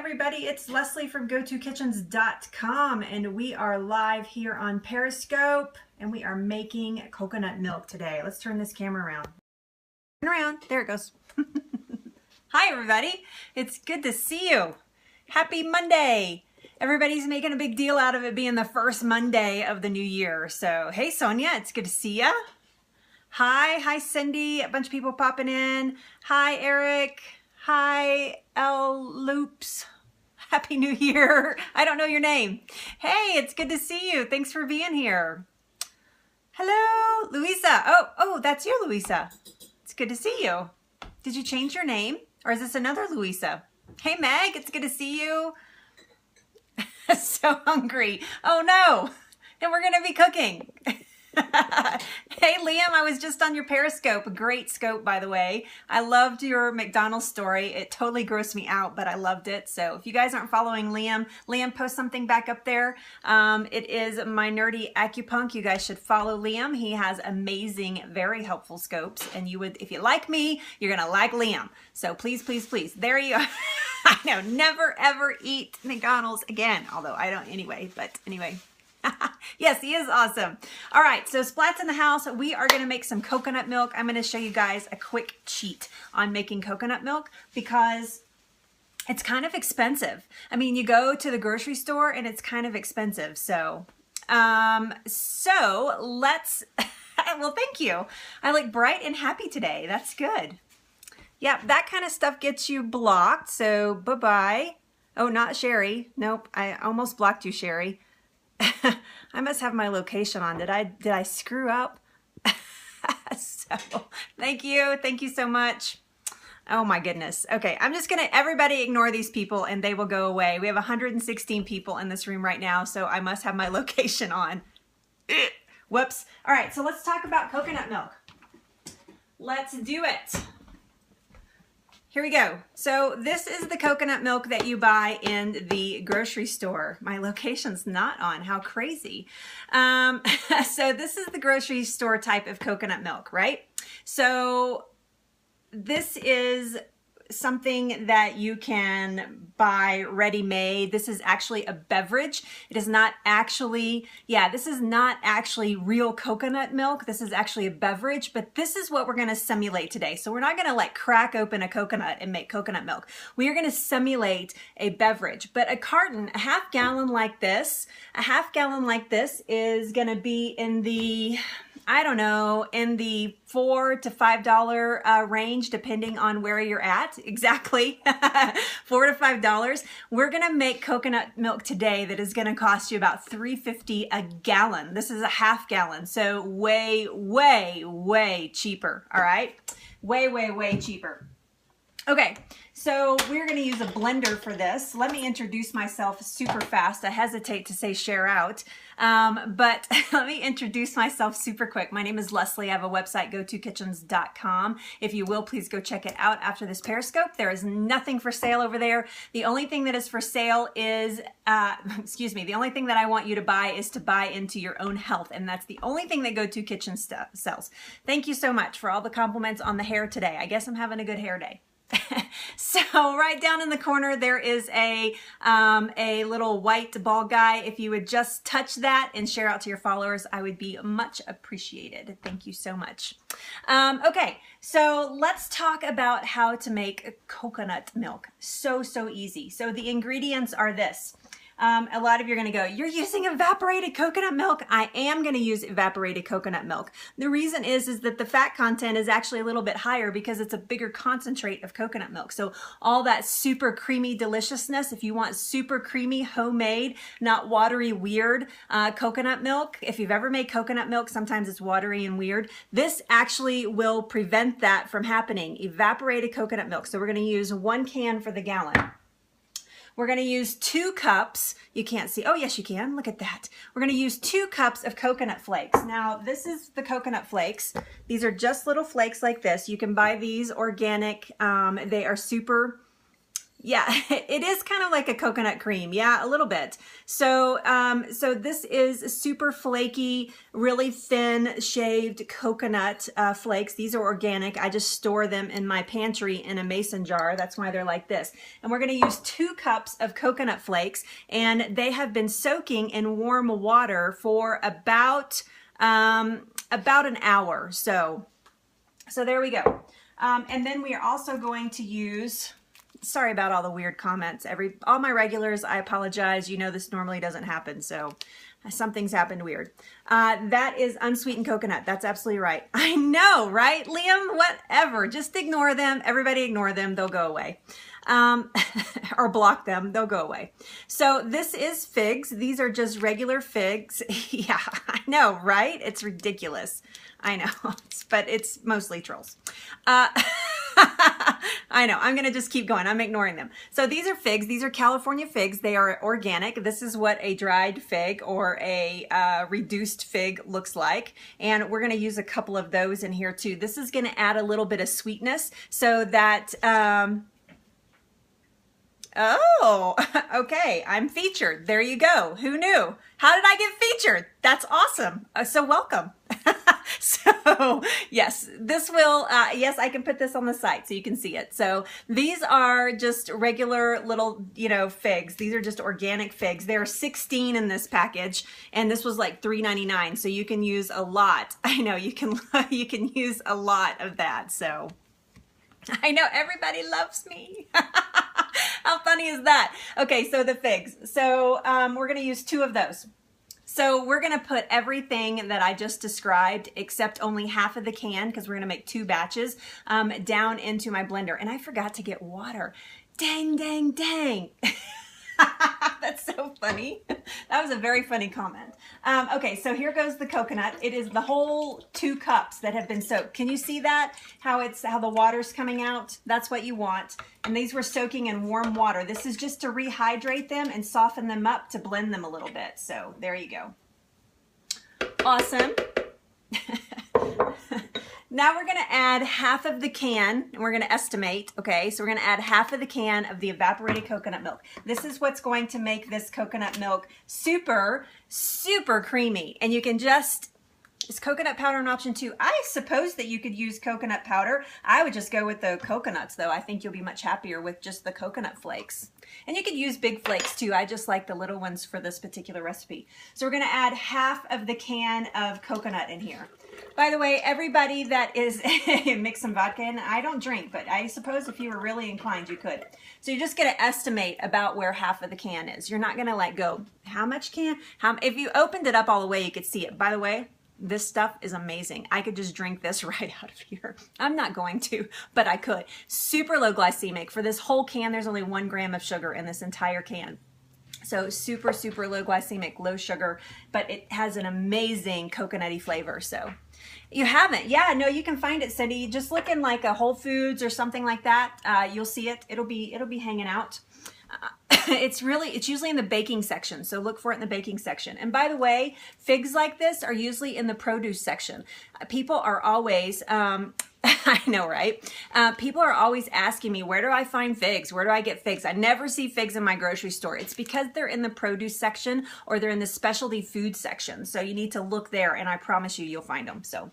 everybody, it's Leslie from GoToKitchens.com and we are live here on Periscope and we are making coconut milk today. Let's turn this camera around. Turn around, there it goes. Hi everybody, it's good to see you. Happy Monday. Everybody's making a big deal out of it being the first Monday of the new year. So, hey Sonia, it's good to see ya. Hi Cindy, a bunch of people popping in. Hi Eric. Hi, L Loops. Happy New Year. I don't know your name. Hey, it's good to see you. Thanks for being here. Hello, Louisa. Oh, that's you, Louisa. It's good to see you. Did you change your name? Or is this another Louisa? Hey, Meg, it's good to see you. So hungry. Oh, no. And we're going to be cooking. Hey Liam, I was just on your Periscope. A great scope, by the way. I loved your McDonald's story. It totally grossed me out, but I loved it. So if you guys aren't following Liam, post something back up there. It is My Nerdy Acupunk. You guys should follow Liam. He has amazing, very helpful scopes. And you would, if you like me, you're going to like Liam. So please, please, please. There you are. I know, never ever eat McDonald's again. Although I don't anyway, but anyway. Yes, he is awesome. All right, so Splat's in the house. We are going to make some coconut milk. I'm going to show you guys a quick cheat on making coconut milk because it's kind of expensive. I mean, you go to the grocery store and it's kind of expensive. So, let's, well, thank you. I look bright and happy today. That's good. Yeah, that kind of stuff gets you blocked. So bye-bye. Oh, not Sherry. Nope, I almost blocked you, Sherry. I must have my location on. Did I screw up? So thank you so much. Oh my goodness. Okay, I'm just gonna, everybody ignore these people and they will go away. We have 116 people in this room right now, so I must have my location on. Whoops. All right, so let's talk about coconut milk. Let's do it. Here we go. So this is the coconut milk that you buy in the grocery store. My location's not on. How crazy. So this is the grocery store type of coconut milk, right? So this is something that you can buy ready-made. This is actually a beverage. It is not actually, this is not actually real coconut milk. This is actually a beverage, but this is what we're going to simulate today. So we're not going to like crack open a coconut and make coconut milk. We are going to simulate a beverage, but a carton, a half gallon like this is going to be in the, I don't know, in the $4 to $5 range, depending on where you're at. Exactly, $4 to $5. We're gonna make coconut milk today that is gonna cost you about $3.50 a gallon. This is a half gallon, so way, way, way cheaper, all right? Way, way, way cheaper. Okay, so we're going to use a blender for this. Let me introduce myself super fast. I hesitate to say share out, but let me introduce myself super quick. My name is Leslie. I have a website, GoToKitchens.com. If you will, please go check it out after this Periscope. There is nothing for sale over there. The only thing that is for sale is, the only thing that I want you to buy is to buy into your own health, and that's the only thing that GoToKitchens sells. Thank you so much for all the compliments on the hair today. I guess I'm having a good hair day. So right down in the corner there is a little white ball guy. If you would just touch that and share out to your followers, I would be much appreciated. Thank you so much. Okay, so let's talk about how to make coconut milk. So easy. So the ingredients are this. A lot of you are going to go, you're using evaporated coconut milk. I am going to use evaporated coconut milk. The reason is that the fat content is actually a little bit higher because it's a bigger concentrate of coconut milk. So all that super creamy deliciousness, if you want super creamy, homemade, not watery, weird coconut milk, if you've ever made coconut milk, sometimes it's watery and weird. This actually will prevent that from happening. Evaporated coconut milk. So we're going to use 1 can for the gallon. We're going to use 2 cups. You can't see. Oh, yes, you can. Look at that. We're going to use 2 cups of coconut flakes. Now, this is the coconut flakes. These are just little flakes like this. You can buy these organic. They are super Yeah, it is kind of like a coconut cream. Yeah, a little bit. So, so this is super flaky, really thin shaved coconut flakes. These are organic. I just store them in my pantry in a mason jar. That's why they're like this. And we're going to use 2 cups of coconut flakes, and they have been soaking in warm water for about an hour. So there we go. And then we are also going to use, sorry about all the weird comments. All my regulars, I apologize. You know this normally doesn't happen, so something's happened weird. That is unsweetened coconut. That's absolutely right. I know, right, Liam? Whatever. Just ignore them. Everybody ignore them. They'll go away. Or block them. They'll go away. So this is figs. These are just regular figs. Yeah, I know, right? It's ridiculous. I know, but it's mostly trolls. I know, I'm going to just keep going. I'm ignoring them. So these are figs. These are California figs. They are organic. This is what a dried fig or a reduced fig looks like. And we're going to use a couple of those in here too. This is going to add a little bit of sweetness so that, oh, okay, I'm featured. There you go. Who knew? How did I get featured? That's awesome. So welcome. So yes, this will, yes, I can put this on the site so you can see it. So these are just regular little, you know, figs. These are just organic figs. There are 16 in this package, and this was like $3.99. So you can use a lot. I know you can use a lot of that. So I know everybody loves me. How funny is that? Okay, so the figs. So we're going to use 2 of those. So we're going to put everything that I just described, except only half of the can, because we're going to make 2 batches, down into my blender. And I forgot to get water. Dang, dang, dang. That's so funny. That was a very funny comment. Okay, so here goes the coconut. It is the whole 2 cups that have been soaked. Can you see that? How the water's coming out? That's what you want. And these were soaking in warm water. This is just to rehydrate them and soften them up to blend them a little bit. So there you go. Awesome. Now we're going to add half of the can, and we're going to estimate, okay? So we're going to add half of the can of the evaporated coconut milk. This is what's going to make this coconut milk super, super creamy. And you can just, is coconut powder an option too? I suppose that you could use coconut powder. I would just go with the coconuts though. I think you'll be much happier with just the coconut flakes. And you could use big flakes too. I just like the little ones for this particular recipe. So we're going to add half of the can of coconut in here. By the way, everybody that is mix some vodka in. I don't drink, but I suppose if you were really inclined, you could. So you're just going to estimate about where half of the can is. You're not going to like go, how much can? If you opened it up all the way, you could see it. By the way, this stuff is amazing. I could just drink this right out of here. I'm not going to, but I could. Super low glycemic. For this whole can, there's only 1 gram of sugar in this entire can. So super, super low glycemic, low sugar, but it has an amazing coconutty flavor. So you haven't? Yeah, no, you can find it, Cindy. Just look in like a Whole Foods or something like that. You'll see it. It'll be hanging out. It's usually in the baking section. So look for it in the baking section. And by the way, figs like this are usually in the produce section. People are always, I know, right? People are always asking me, where do I find figs? Where do I get figs? I never see figs in my grocery store. It's because they're in the produce section or they're in the specialty food section. So you need to look there, and I promise you'll find them. So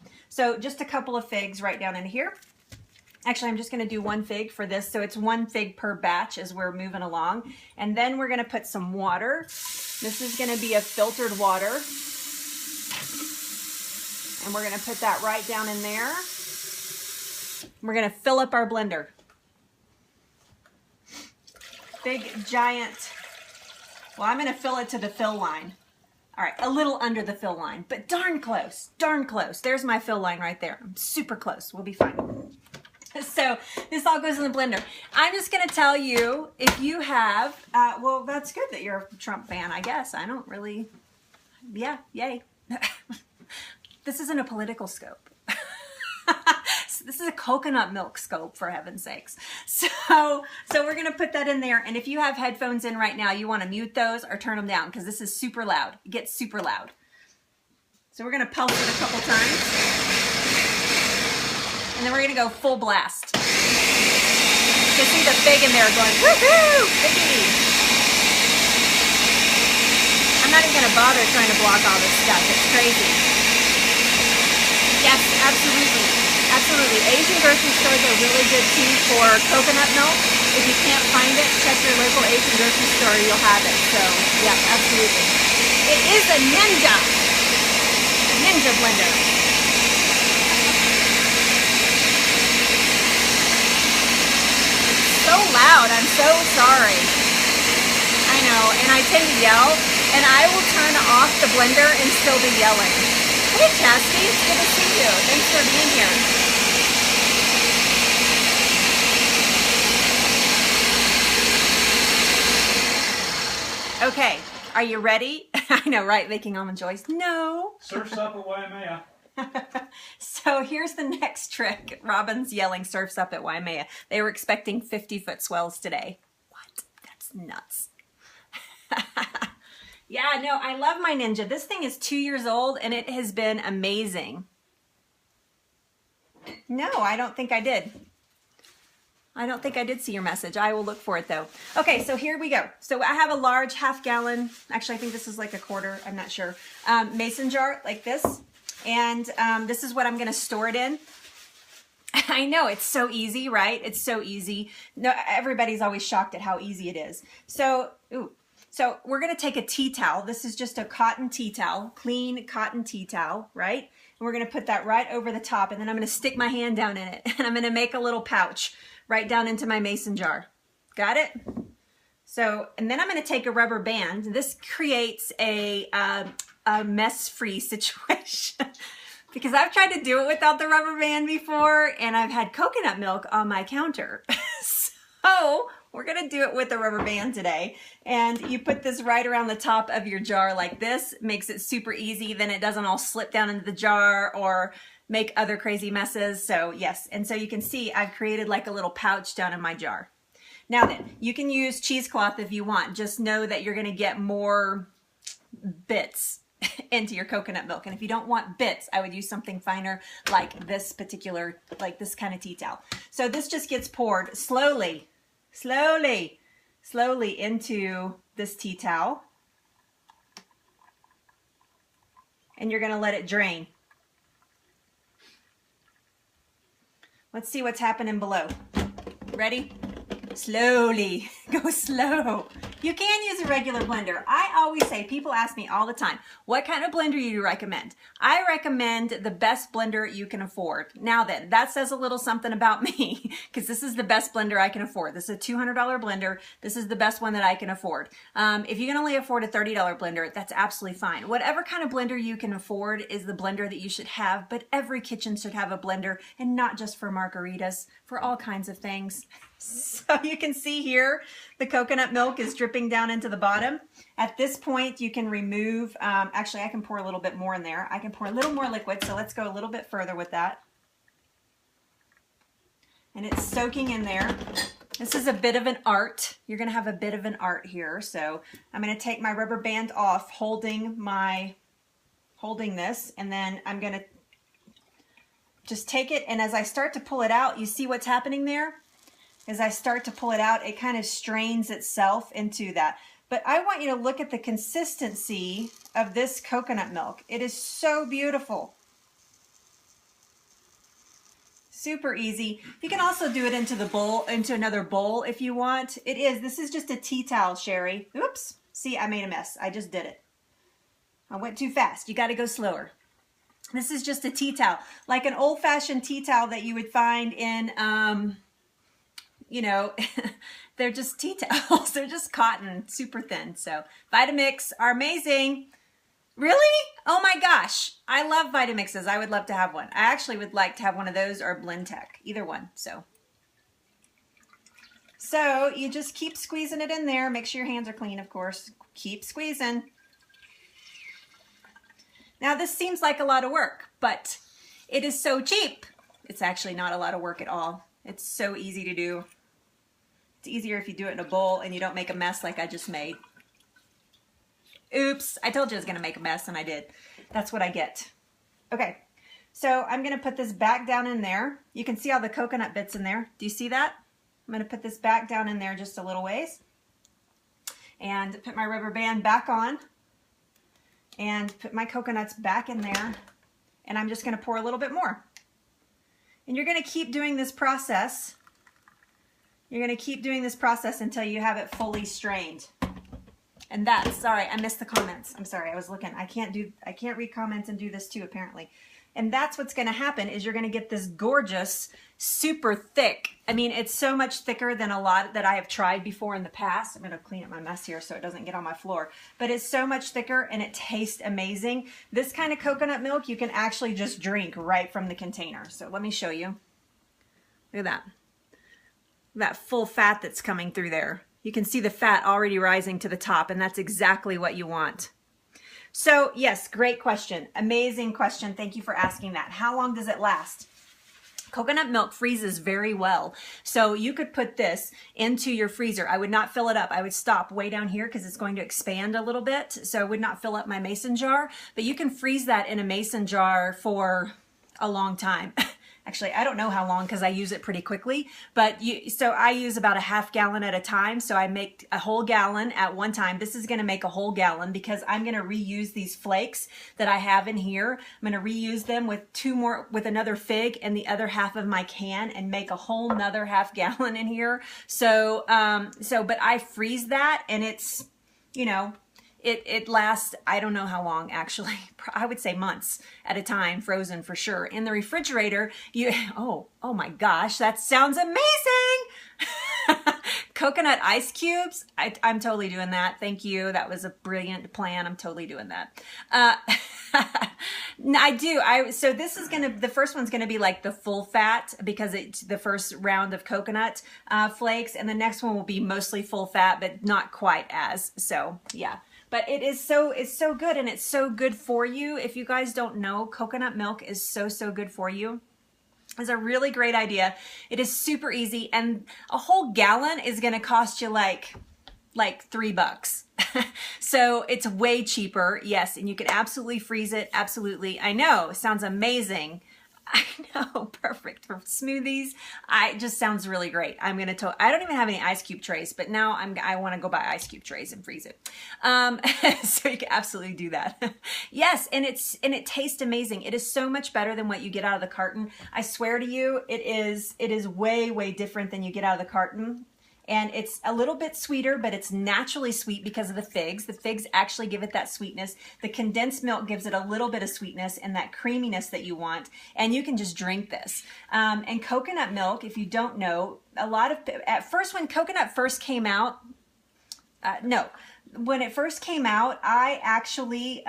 just a couple of figs right down in here. Actually, I'm just going to do 1 fig for this. So it's 1 fig per batch as we're moving along. And then we're going to put some water. This is going to be a filtered water. And we're going to put that right down in there. We're going to fill up our blender. Big, giant. Well, I'm going to fill it to the fill line. All right, a little under the fill line, but darn close, darn close. There's my fill line right there. I'm super close. We'll be fine. So this all goes in the blender. I'm just going to tell you, if you have, well, that's good that you're a Trump fan, I guess. I don't really, yeah, yay. This isn't a political scope. This is a coconut milk scope, for heaven's sakes. So we're going to put that in there. And if you have headphones in right now, you want to mute those or turn them down because this is super loud. It gets super loud. So we're going to pulse it a couple times. And then we're going to go full blast. You can see the fig in there going, woohoo, figgy. I'm not even gonna bother trying to block all this stuff. It's crazy. Yes, absolutely. Absolutely. Asian grocery stores are really good too for coconut milk. If you can't find it, check your local Asian grocery store, you'll have it. So, yeah, absolutely. It is a ninja blender. So loud. I'm so sorry. I know, and I tend to yell, and I will turn off the blender and still be yelling. Hey, Chastity, it's good to see you. Thanks for being here. Okay, are you ready? I know, right? Making almond joys. No. Surf's up at Waimea. So here's the next trick. Robin's yelling surfs up at Waimea. They were expecting 50-foot swells today. What? That's nuts. Yeah, no, I love my Ninja. This thing is 2 years old and it has been amazing. No, I don't think I did. I don't think I did see your message. I will look for it though. Okay, so here we go. So I have a large half-gallon, actually I think this is like a quarter, I'm not sure, mason jar like this. And this is what I'm gonna store it in. I know, it's so easy, right? It's so easy. No, everybody's always shocked at how easy it is. So, so we're gonna take a tea towel. This is just a cotton tea towel, clean cotton tea towel, right? And we're gonna put that right over the top, and then I'm gonna stick my hand down in it, and I'm gonna make a little pouch right down into my mason jar. Got it? So, and then I'm gonna take a rubber band. This creates a mess-free situation because I've tried to do it without the rubber band before, and I've had coconut milk on my counter. So we're gonna do it with the rubber band today. And you put this right around the top of your jar like this. Makes it super easy. Then it doesn't all slip down into the jar or make other crazy messes. So yes, and so you can see I've created like a little pouch down in my jar. Now then, you can use cheesecloth if you want. Just know that you're gonna get more bits into your coconut milk. And if you don't want bits, I would use something finer like this particular, like this kind of tea towel. So this just gets poured slowly into this tea towel. And you're gonna let it drain. Let's see what's happening below. Ready? Slowly, go slow. You can use a regular blender. I always say, people ask me all the time, what kind of blender do you recommend? I recommend the best blender you can afford. Now then, that says a little something about me because this is the best blender I can afford. This is a $200 blender. This is the best one that I can afford. If you can only afford a $30 blender, that's absolutely fine. Whatever kind of blender you can afford is the blender that you should have, but every kitchen should have a blender, and not just for margaritas, for all kinds of things. So you can see here, the coconut milk is dripping down into the bottom. At this point, you can remove, actually I can pour a little bit more in there. I can pour a little more liquid, so let's go a little bit further with that. And it's soaking in there. This is a bit of an art. You're gonna have a bit of an art here. So I'm gonna take my rubber band off, holding this, and then I'm gonna just take it, and as I start to pull it out, you see what's happening there? As I start to pull it out, it kind of strains itself into that. But I want you to look at the consistency of this coconut milk. It is so beautiful. Super easy. You can also do it into the bowl, into another bowl if you want. This is just a tea towel, Sherry. Oops, see, I made a mess. I just did it. I went too fast. You gotta go slower. This is just a tea towel, like an old-fashioned tea towel that you would find in, you know, they're just tea towels. They're just cotton, super thin. So Vitamix are amazing. Really? Oh my gosh. I love Vitamixes. I would love to have one. I actually would like to have one of those or Blendtec, either one. So you just keep squeezing it in there. Make sure your hands are clean, of course. Keep squeezing. Now this seems like a lot of work, but it is so cheap. It's actually not a lot of work at all. It's so easy to do. It's easier if you do it in a bowl and you don't make a mess like I just made. Oops, I told you I was gonna make a mess and I did. That's what I get. Okay, so I'm gonna put this back down in there. You can see all the coconut bits in there. Do you see that? I'm gonna put this back down in there just a little ways and put my rubber band back on and put my coconuts back in there, and I'm just gonna pour a little bit more. And you're gonna keep doing this process. You're gonna keep doing this process until you have it fully strained. And that's, sorry, I missed the comments. I'm sorry, I was looking. I can't read comments and do this too, apparently. And that's what's gonna happen, is you're gonna get this gorgeous, super thick. I mean, it's so much thicker than a lot that I have tried before in the past. I'm gonna clean up my mess here so it doesn't get on my floor. But it's so much thicker and it tastes amazing. This kind of coconut milk you can actually just drink right from the container. So let me show you. Look at that. That full fat that's coming through there. You can see the fat already rising to the top, and that's exactly what you want. So yes, great question. Amazing question. Thank you for asking that. How long does it last? Coconut milk freezes very well. So you could put this into your freezer. I would not fill it up. I would stop way down here because it's going to expand a little bit. So I would not fill up my mason jar, but you can freeze that in a mason jar for a long time. Actually, I don't know how long because I use it pretty quickly, but so I use about a half gallon at a time. So I make a whole gallon at one time. This is going to make a whole gallon because I'm going to reuse these flakes that I have in here. I'm going to reuse them with with another fig and the other half of my can and make a whole nother half gallon in here. So, but I freeze that, and it's, you know, it lasts, I don't know how long actually. I would say months at a time, frozen for sure. In the refrigerator, oh my gosh, that sounds amazing. Coconut ice cubes. I'm totally doing that. Thank you. That was a brilliant plan. I'm totally doing that. I do. So this is the first one's gonna be like the full fat because it's the first round of coconut flakes, and the next one will be mostly full fat, but not quite as. So yeah. But it's so good, and it's so good for you. If you guys don't know, coconut milk is so good for you. It's a really great idea. It is super easy, and a whole gallon is gonna cost you like $3. So it's way cheaper, yes, and you can absolutely freeze it, absolutely. I know, sounds amazing. I know, perfect for smoothies. It just sounds really great. I don't even have any ice cube trays, but now I want to go buy ice cube trays and freeze it. So you can absolutely do that. Yes, and it tastes amazing. It is so much better than what you get out of the carton. I swear to you, it is way different than you get out of the carton. And it's a little bit sweeter, but it's naturally sweet because of the figs. The figs actually give it that sweetness. The condensed milk gives it a little bit of sweetness and that creaminess that you want. And you can just drink this. And coconut milk, if you don't know, at first when coconut first came out, when it first came out, I actually,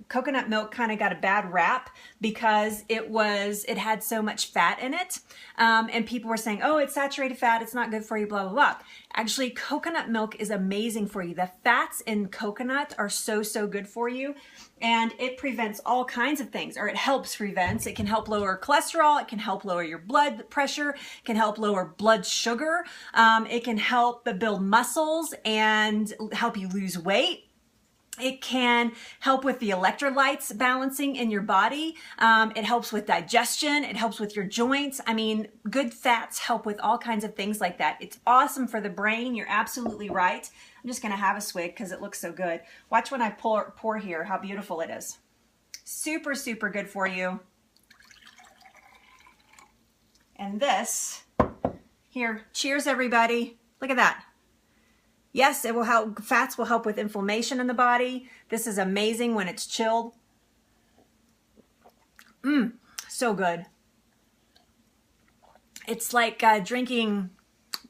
coconut milk kind of got a bad rap because it had so much fat in it. And people were saying, oh, it's saturated fat, it's not good for you, blah, blah, blah. Actually, coconut milk is amazing for you. The fats in coconut are so good for you. And it prevents all kinds of things, or it helps prevent. It can help lower cholesterol. It can help lower your blood pressure. It can help lower blood sugar. It can help build muscles and help you lose weight. It can help with the electrolytes balancing in your body. It helps with digestion. It helps with your joints. I mean, good fats help with all kinds of things like that. It's awesome for the brain. You're absolutely right. I'm just going to have a swig because it looks so good. Watch when I pour here how beautiful it is. Super good for you. And this, here, cheers everybody. Look at that. Yes, it will help. Fats will help with inflammation in the body. This is amazing when it's chilled. So good. It's like drinking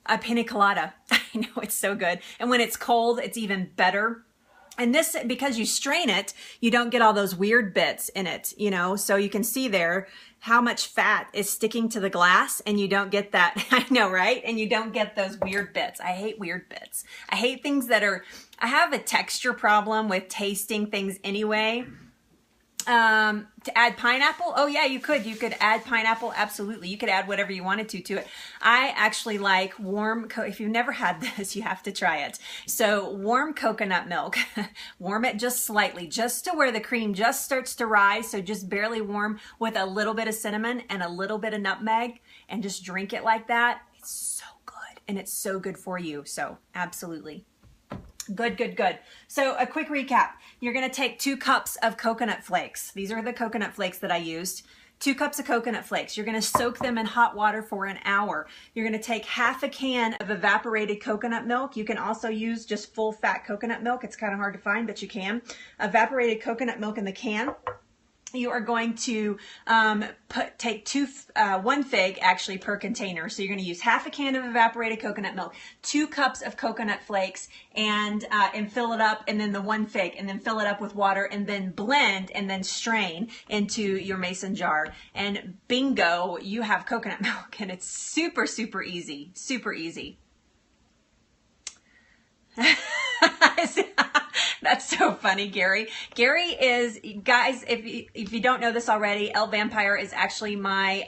a pina colada. I know, it's so good. And when it's cold, it's even better. And this, because you strain it, you don't get all those weird bits in it, you know? So you can see there how much fat is sticking to the glass, and you don't get that. I know, right? And you don't get those weird bits. I hate weird bits. I hate things that I have a texture problem with tasting things anyway. To add pineapple, oh yeah, you could add pineapple, absolutely. You could add whatever you wanted to it. I actually like warm, if you've never had this, you have to try it. So warm coconut milk, warm it just slightly, just to where the cream just starts to rise, so just barely warm, with a little bit of cinnamon and a little bit of nutmeg, and just drink it like that. it's so good and it's so good for you. So absolutely. Good, good, good. So a quick recap. You're going to take 2 cups of coconut flakes. These are the coconut flakes that I used. 2 cups of coconut flakes. You're going to soak them in hot water for an hour. You're going to take half a can of evaporated coconut milk. You can also use just full fat coconut milk. It's kind of hard to find, but you can. Evaporated coconut milk in the can. You are going to take 1 fig actually per container. So you're going to use half a can of evaporated coconut milk, 2 cups of coconut flakes, and fill it up, and then the 1 fig, and then fill it up with water, and then blend, and then strain into your mason jar. And bingo, you have coconut milk, and it's super, super easy, super easy. That's so funny, Gary. Gary is, guys, if you don't know this already, El Vampire is actually my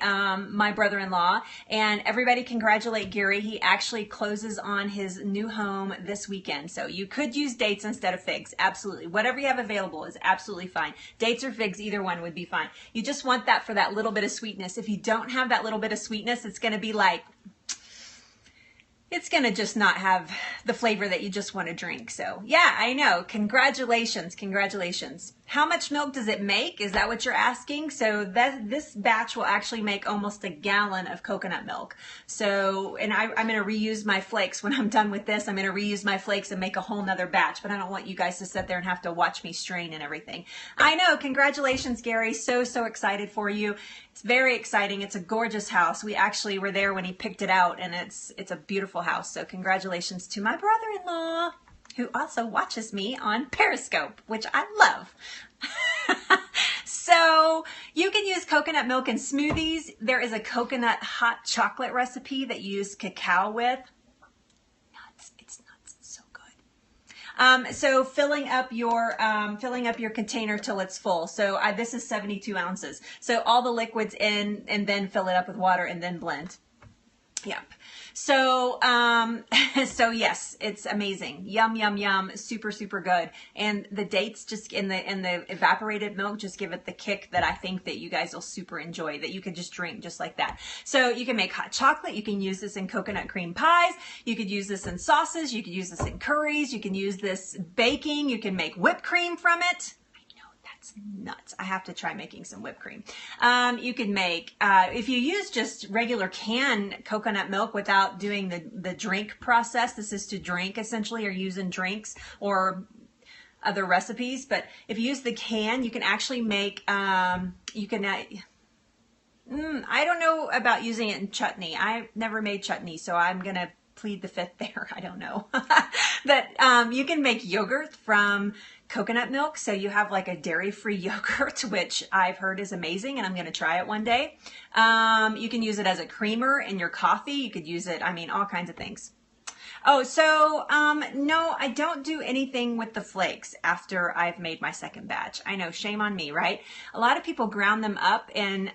my brother-in-law, and everybody congratulate Gary. He actually closes on his new home this weekend. So you could use dates instead of figs. Absolutely. Whatever you have available is absolutely fine. Dates or figs, either one would be fine. You just want that for that little bit of sweetness. If you don't have that little bit of sweetness, it's going to be like, it's going to just not have the flavor that you just want to drink. So yeah, I know. Congratulations. Congratulations. How much milk does it make? Is that what you're asking? So this batch will actually make almost a gallon of coconut milk. So, and I'm going to reuse my flakes. When I'm done with this, I'm going to reuse my flakes and make a whole nother batch, but I don't want you guys to sit there and have to watch me strain and everything. I know. Congratulations, Gary. So, so excited for you. It's very exciting. It's a gorgeous house. We actually were there when he picked it out, and it's a beautiful house. So congratulations to my brother-in-law, who also watches me on Periscope, which I love. So you can use coconut milk in smoothies. There is a coconut hot chocolate recipe that you use cacao with. Nuts. It's nuts. It's so good. So filling up your container till it's full. So this is 72 ounces. So all the liquids in, and then fill it up with water and then blend. Yep. So, so yes, it's amazing. Yum, yum, yum. Super, super good. And the dates just in the evaporated milk just give it the kick that I think that you guys will super enjoy, that you could just drink just like that. So you can make hot chocolate. You can use this in coconut cream pies. You could use this in sauces. You could use this in curries. You can use this baking. You can make whipped cream from it. That's nuts. I have to try making some whipped cream. You can make, if you use just regular canned coconut milk without doing the drink process, this is to drink essentially, or use in drinks or other recipes. But if you use the can, you can actually make, you can, I don't know about using it in chutney. I've never made chutney, so I'm going to plead the fifth there. I don't know. But you can make yogurt from coconut milk. So you have like a dairy-free yogurt, which I've heard is amazing, and I'm going to try it one day. You can use it as a creamer in your coffee. You could use it, I mean, all kinds of things. Oh, so no, I don't do anything with the flakes after I've made my second batch. I know, shame on me, right? A lot of people ground them up and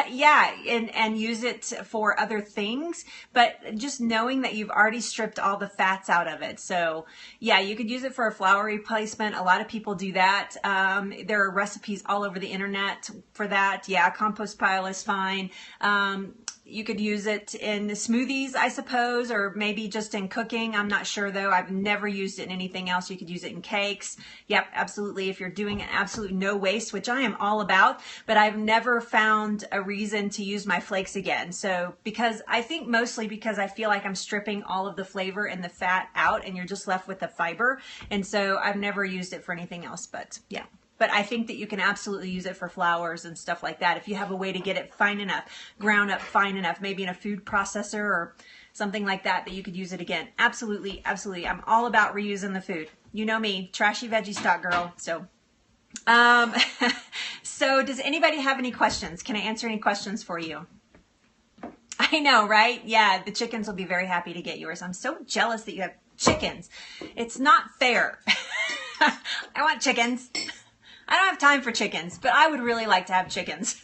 yeah, and use it for other things, but just knowing that you've already stripped all the fats out of it. So yeah, you could use it for a flour replacement. A lot of people do that. There are recipes all over the internet for that. Yeah, compost pile is fine. You could use it in the smoothies, I suppose, or maybe just in cooking. I'm not sure though. I've never used it in anything else. You could use it in cakes. Yep, absolutely. If you're doing an absolute no waste, which I am all about, but I've never found a reason to use my flakes again. So I think mostly because I feel like I'm stripping all of the flavor and the fat out, and you're just left with the fiber. And so I've never used it for anything else, but yeah. But I think that you can absolutely use it for flours and stuff like that. If you have a way to get it fine enough, ground up fine enough, maybe in a food processor or something like that, that you could use it again. Absolutely, absolutely. I'm all about reusing the food. You know me, trashy veggie stock girl. So, so does anybody have any questions? Can I answer any questions for you? I know, right? Yeah, the chickens will be very happy to get yours. I'm so jealous that you have chickens. It's not fair. I want chickens. I don't have time for chickens, but I would really like to have chickens.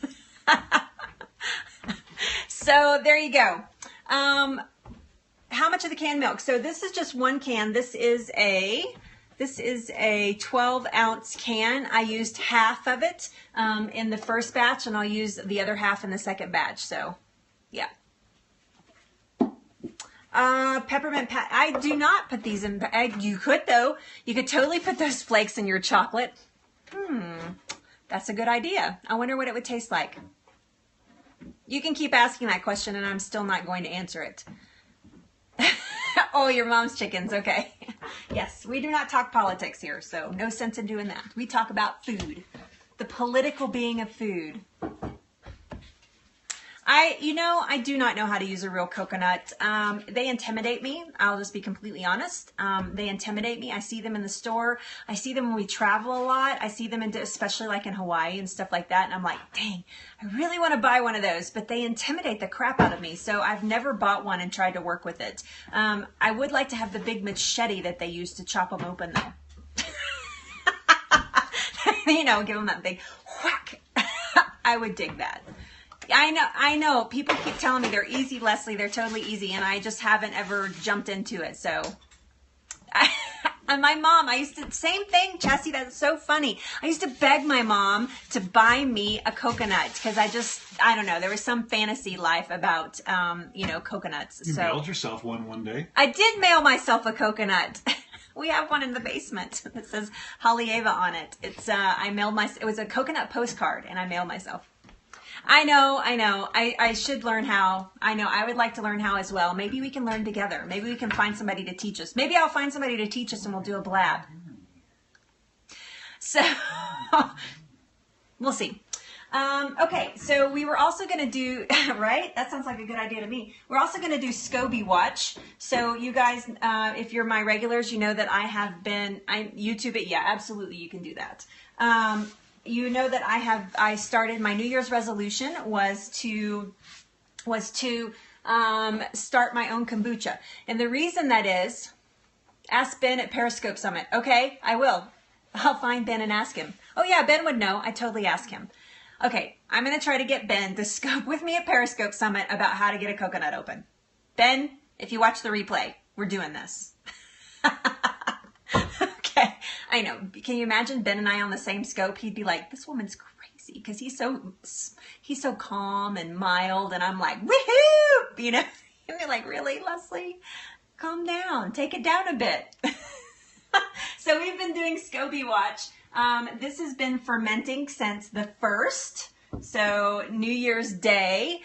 So there you go. How much of the canned milk? So this is just one can. This is a 12-ounce can. I used half of it in the first batch, and I'll use the other half in the second batch. So yeah. Peppermint pat. I do not put these in. You could though. You could totally put those flakes in your chocolate. That's a good idea. I wonder what it would taste like. You can keep asking that question and I'm still not going to answer it. Oh, your mom's chickens. Okay. Yes, we do not talk politics here, so no sense in doing that. We talk about food, the political being of food. I do not know how to use a real coconut. They intimidate me. I'll just be completely honest. They intimidate me. I see them in the store. I see them when we travel a lot. I see them especially like in Hawaii and stuff like that. And I'm like, dang, I really want to buy one of those, but they intimidate the crap out of me. So I've never bought one and tried to work with it. I would like to have the big machete that they use to chop them open though. You know, give them that big whack. I would dig that. I know. People keep telling me they're easy, Leslie. They're totally easy, and I just haven't ever jumped into it. So, and my mom, I used to, same thing, Chessie, that's so funny. I used to beg my mom to buy me a coconut because I don't know, there was some fantasy life about, coconuts. You mailed yourself one day. I did mail myself a coconut. We have one in the basement that says Haleiwa on it. It's, it was a coconut postcard, and I mailed myself. I know. I should learn how. I know. I would like to learn how as well. Maybe we can learn together. Maybe we can find somebody to teach us. Maybe I'll find somebody to teach us and we'll do a blab. So, we'll see. Okay, so we were also going to do, right? That sounds like a good idea to me. We're also going to do Scoby Watch. So you guys, if you're my regulars, you know that I YouTube it. Yeah, absolutely. You can do that. You know that I started my New Year's resolution was to start my own kombucha. And the reason that is, ask Ben at Periscope Summit. Okay, I will. I'll find Ben and ask him. Oh yeah, Ben would know. I totally ask him. Okay, I'm going to try to get Ben to scope with me at Periscope Summit about how to get a coconut open. Ben, if you watch the replay, we're doing this. Okay, I know. Can you imagine Ben and I on the same scope? He'd be like, this woman's crazy because he's so calm and mild, and I'm like, woohoo! You know, he'd be like, really, Leslie? Calm down. Take it down a bit. So we've been doing Scoby Watch. This has been fermenting since the 1st. So New Year's Day,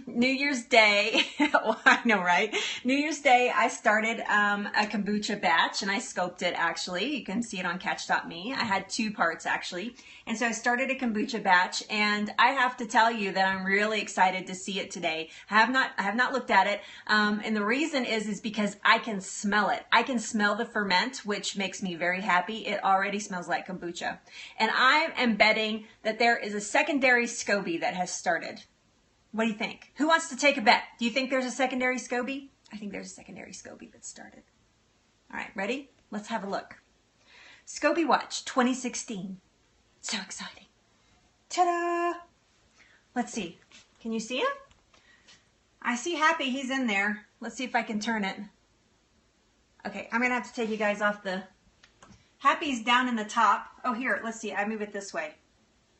New Year's Day, well, I know, right? New Year's Day, I started a kombucha batch, and I scoped it, actually. You can see it on catch.me. I had 2 parts, actually. And so I started a kombucha batch, and I have to tell you that I'm really excited to see it today. I have not looked at it, and the reason is because I can smell it. I can smell the ferment, which makes me very happy. It already smells like kombucha. And I am betting that there is a secondary Scoby that has started. What do you think? Who wants to take a bet? Do you think there's a secondary Scoby? I think there's a secondary Scoby that started. All right, ready? Let's have a look. Scoby Watch 2016. So exciting. Ta-da! Let's see. Can you see him? I see Happy. He's in there. Let's see if I can turn it. Okay, I'm going to have to take you guys off the... Happy's down in the top. Oh, here. Let's see. I move it this way.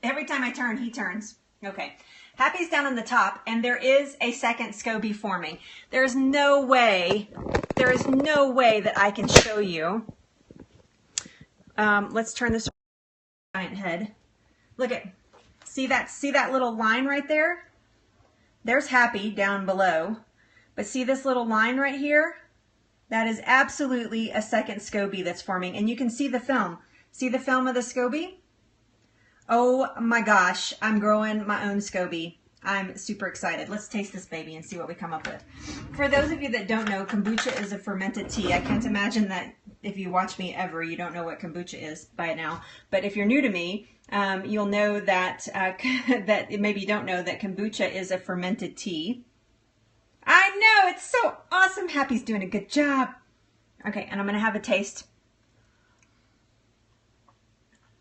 Every time I turn, he turns. Okay. Happy's down on the top, and there is a second Scoby forming. There is no way that I can show you. Let's turn this giant head. Look at, see that little line right there? There's Happy down below. But see this little line right here? That is absolutely a second Scoby that's forming. And you can see the film. See the film of the Scoby? Oh my gosh, I'm growing my own Scoby. I'm super excited. Let's taste this baby and see what we come up with. For those of you that don't know, kombucha is a fermented tea. I can't imagine that if you watch me ever, you don't know what kombucha is by now. But if you're new to me, you'll know that, maybe you don't know that kombucha is a fermented tea. I know, it's so awesome. Happy's doing a good job. Okay, and I'm gonna have a taste.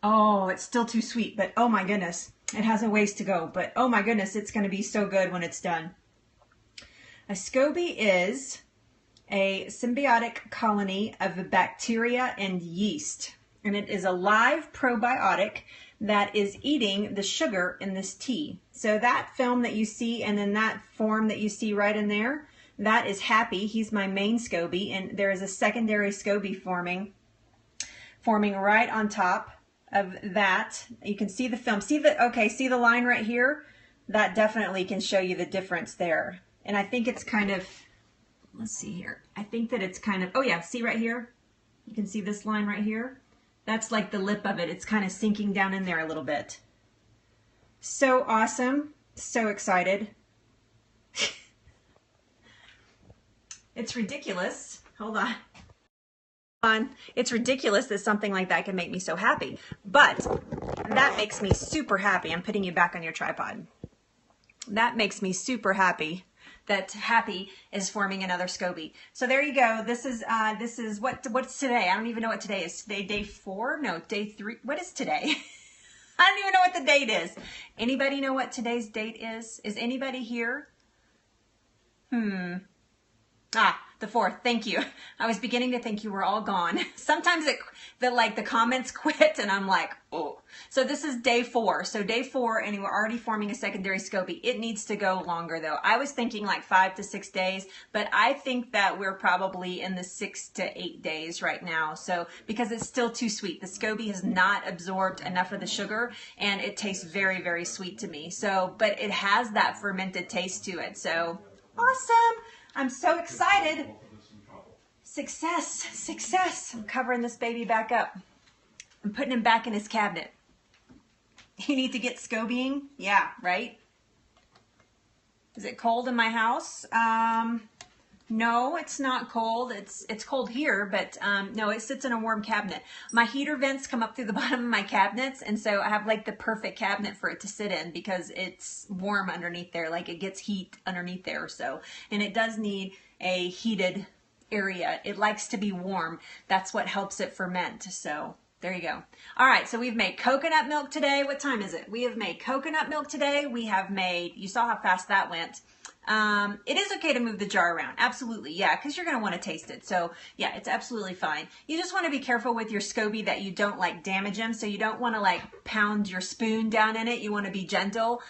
Oh, it's still too sweet, but oh my goodness, it has a ways to go, but oh my goodness, it's gonna be so good when it's done. A Scoby is a symbiotic colony of bacteria and yeast, and it is a live probiotic that is eating the sugar in this tea. So that film that you see and then that form that you see right in there, That is Happy. He's my main scoby, and there is a secondary scoby forming right on top of that. You can see the film. See the line right here? That definitely can show you the difference there. And I think it's kind of, let's see here. I think that it's kind of, oh yeah, see right here? You can see this line right here? That's like the lip of it. It's kind of sinking down in there a little bit. So awesome. So excited. It's ridiculous. Hold on. It's ridiculous that something like that can make me so happy. But that makes me super happy. I'm putting you back on your tripod. That makes me super happy that Happy is forming another scoby. So there you go. This is what's today? I don't even know what today is. Today day 4? No, day 3. What is today? I don't even know what the date is. Anybody know what today's date is? Is anybody here? The 4th. Thank you. I was beginning to think you were all gone. Sometimes the comments quit and I'm like, oh. So this is day 4. So day 4, and we're already forming a secondary scoby. It needs to go longer though. I was thinking like 5 to 6 days, but I think that we're probably in the 6 to 8 days right now. So because it's still too sweet. The scoby has not absorbed enough of the sugar and it tastes very, very sweet to me. So, but it has that fermented taste to it. So awesome. I'm so excited. Success, success. I'm covering this baby back up. I'm putting him back in his cabinet. You need to get scobying? Yeah, right? Is it cold in my house? No, it's not cold. It's cold here, but no, it sits in a warm cabinet. My heater vents come up through the bottom of my cabinets, and so I have like the perfect cabinet for it to sit in because it's warm underneath there. Like it gets heat underneath there. So, and it does need a heated area. It likes to be warm. That's what helps it ferment. So there you go. All right, so we've made coconut milk today. What time is it? We have made coconut milk today. We have made, you saw how fast that went. It is okay to move the jar around. Absolutely. Yeah. Cause you're going to want to taste it. So yeah, it's absolutely fine. You just want to be careful with your scoby that you don't like damage them. So you don't want to like pound your spoon down in it. You want to be gentle,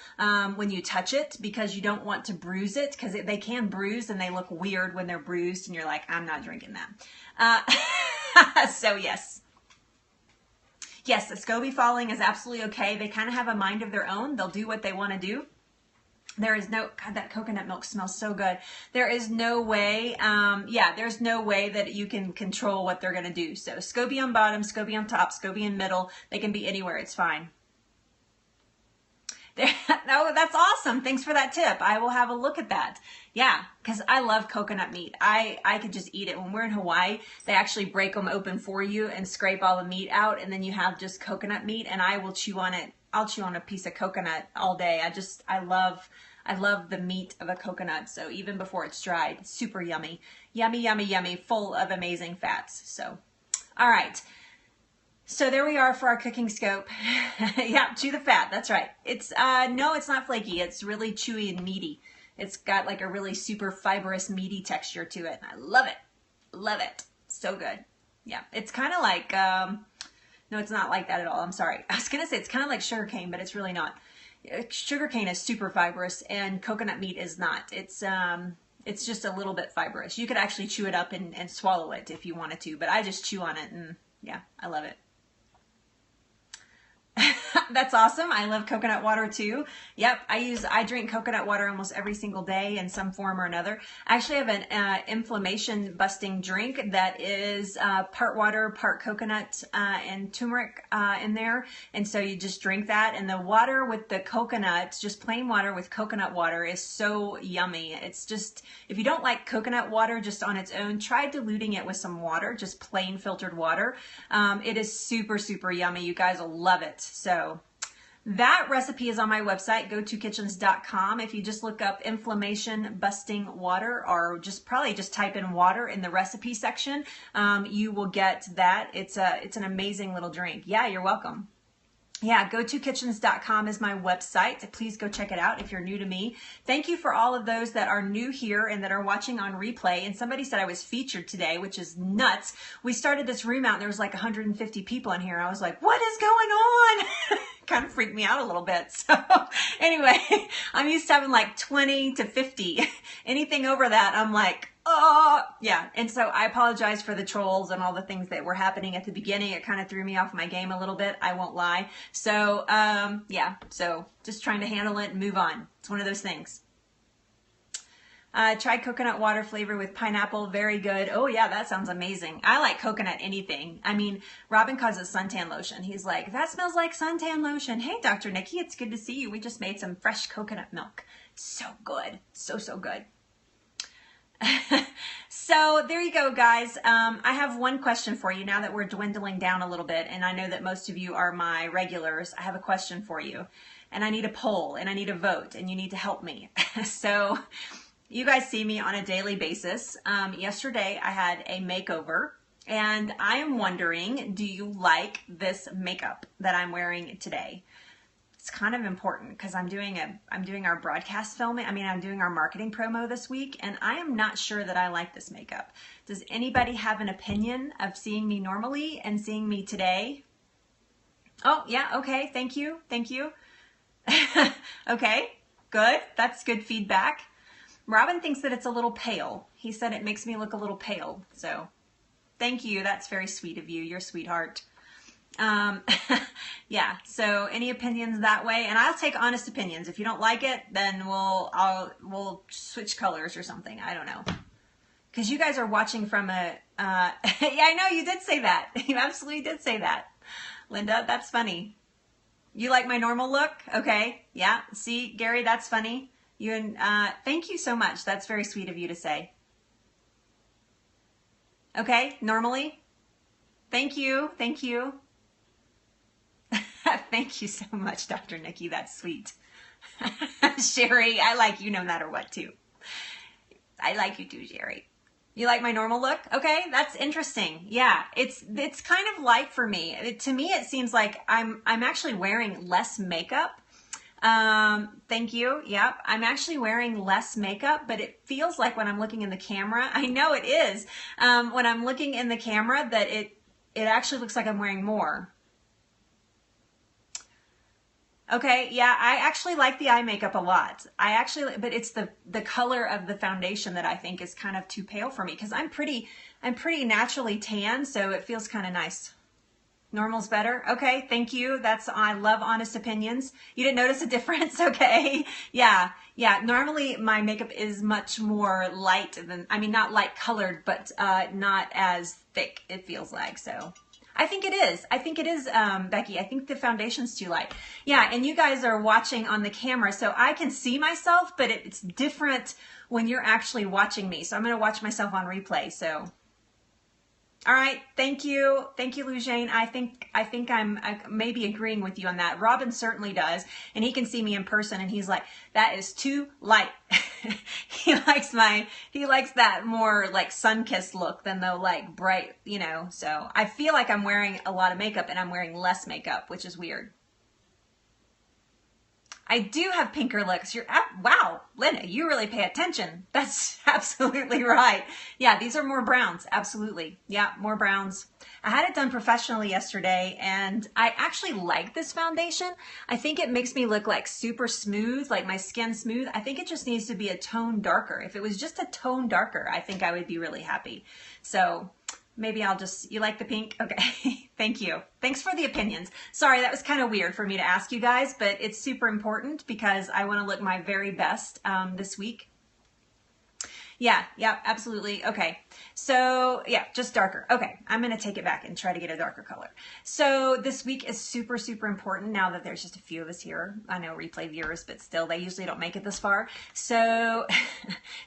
when you touch it because you don't want to bruise it because they can bruise and they look weird when they're bruised and you're like, I'm not drinking that. So yes. Yes, the scoby falling is absolutely okay. They kind of have a mind of their own. They'll do what they want to do. There is no, God, that coconut milk smells so good. There is no way, there's no way that you can control what they're going to do. So scoby on bottom, scoby on top, scoby in middle. They can be anywhere. It's fine. No, that's awesome. Thanks for that tip. I will have a look at that. Yeah, because I love coconut meat. I could just eat it. When we're in Hawaii, they actually break them open for you and scrape all the meat out, and then you have just coconut meat, and I will chew on it. I'll chew on a piece of coconut all day. I love the meat of a coconut. So even before it's dried, it's super yummy. Yummy, yummy, yummy, full of amazing fats. So, all right. So there we are for our cooking scope. Yeah, chew the fat. That's right. It's, no, it's not flaky. It's really chewy and meaty. It's got like a really super fibrous, meaty texture to it. I love it. Love it. So good. Yeah. It's kind of like, no, it's not like that at all. I'm sorry. I was going to say it's kind of like sugarcane, but it's really not. Sugarcane is super fibrous and coconut meat is not. It's just a little bit fibrous. You could actually chew it up and swallow it if you wanted to, but I just chew on it and yeah, I love it. That's awesome. I love coconut water too. Yep. I drink coconut water almost every single day in some form or another. I actually have an inflammation busting drink that is part water, part coconut and turmeric in there. And so you just drink that, and the water with the coconut, just plain water with coconut water, is so yummy. It's just, if you don't like coconut water just on its own, try diluting it with some water, just plain filtered water. It is super, super yummy. You guys will love it. So that recipe is on my website, go2kitchens.com. If you just look up inflammation busting water, or probably just type in water in the recipe section, you will get that. It's an amazing little drink. Yeah, you're welcome. Yeah, go2kitchens.com is my website. Please go check it out if you're new to me. Thank you for all of those that are new here and that are watching on replay. And somebody said I was featured today, which is nuts. We started this room out and there was like 150 people in here. I was like, what is going on? kind of freaked me out a little bit. So anyway, I'm used to having like 20 to 50. Anything over that, I'm like, oh, yeah. And so I apologize for the trolls and all the things that were happening at the beginning. It kind of threw me off my game a little bit. I won't lie. So, yeah. So just trying to handle it and move on. It's one of those things. Tried coconut water flavor with pineapple. Very good. Oh yeah, that sounds amazing. I like coconut anything. I mean, Robin calls it suntan lotion. He's like, that smells like suntan lotion. Hey, Dr. Nikki, it's good to see you. We just made some fresh coconut milk. So good. So, so good. So there you go, guys. I have one question for you now that we're dwindling down a little bit, and I know that most of you are my regulars. I have a question for you, and I need a poll, and I need a vote, and you need to help me. So you guys see me on a daily basis. Yesterday I had a makeover, and I am wondering, do you like this makeup that I'm wearing today? It's kind of important because I'm doing our broadcast filming. I'm doing our marketing promo this week, and I am not sure that I like this makeup. Does anybody have an opinion of seeing me normally and seeing me today? Oh, yeah, okay, thank you, thank you. Okay, good, that's good feedback. Robin thinks that it's a little pale. He said it makes me look a little pale, so thank you, that's very sweet of you. You're a sweetheart. Yeah, so any opinions that way, and I'll take honest opinions. If you don't like it, then we'll switch colors or something. I don't know, because you guys are watching from a yeah, I know you did say that. You absolutely did say that, Linda. That's funny. You like my normal look? Okay, yeah, see, Gary, that's funny. You and thank you so much. That's very sweet of you to say. Okay, normally, thank you, thank you. Thank you so much, Dr. Nikki. That's sweet. Sherry, I like you no matter what, too. I like you too, Sherry. You like my normal look? Okay, that's interesting. Yeah, it's kind of light for me. To me, it seems like I'm actually wearing less makeup. Thank you. Yep, I'm actually wearing less makeup, but it feels like when I'm looking in the camera, I know it is, when I'm looking in the camera that it actually looks like I'm wearing more. Okay, yeah, I actually like the eye makeup a lot. But it's the color of the foundation that I think is kind of too pale for me, because I'm pretty naturally tan, so it feels kind of nice. Normal's better. Okay, thank you. I love honest opinions. You didn't notice a difference? Okay. Yeah. Normally my makeup is much more light than, not light colored, but not as thick, it feels like, so. I think it is, Becky. I think the foundation's too light. Yeah, and you guys are watching on the camera, so I can see myself, but it's different when you're actually watching me. So I'm going to watch myself on replay, so. All right, thank you, Lujane. I think I'm maybe agreeing with you on that. Robin certainly does, and he can see me in person, and he's like, that is too light. He likes that more like sun-kissed look than the like bright, So I feel like I'm wearing a lot of makeup, and I'm wearing less makeup, which is weird. I do have pinker looks. Wow, Linda, you really pay attention. That's absolutely right. Yeah, these are more browns. Absolutely. Yeah, more browns. I had it done professionally yesterday, and I actually like this foundation. I think it makes me look like super smooth, like my skin smooth. I think it just needs to be a tone darker. If it was just a tone darker, I think I would be really happy. So maybe you like the pink? Okay, thank you. Thanks for the opinions. Sorry, that was kind of weird for me to ask you guys, but it's super important because I want to look my very best this week. Yeah, absolutely. Okay, so yeah, just darker. Okay, I'm going to take it back and try to get a darker color. So this week is super, super important now that there's just a few of us here. I know replay viewers, but still, they usually don't make it this far. So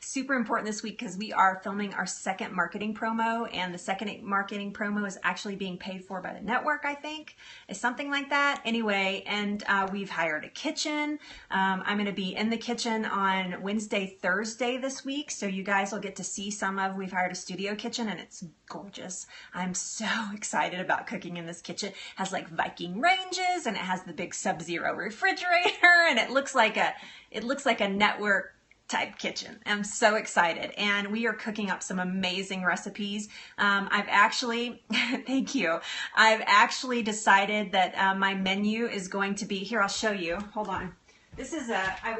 super important this week because we are filming our second marketing promo, and the second marketing promo is actually being paid for by the network, I think. It's something like that. Anyway, and we've hired a kitchen. I'm going to be in the kitchen on Wednesday, Thursday this week, so you guys will get to see we've hired a studio kitchen, and it's gorgeous. I'm so excited about cooking in this kitchen. It has like Viking ranges, and it has the big Sub-Zero refrigerator, and it looks like a network type kitchen. I'm so excited, and we are cooking up some amazing recipes. I've actually, thank you. I've actually decided that my menu is going to be, here, I'll show you. Hold on. This is I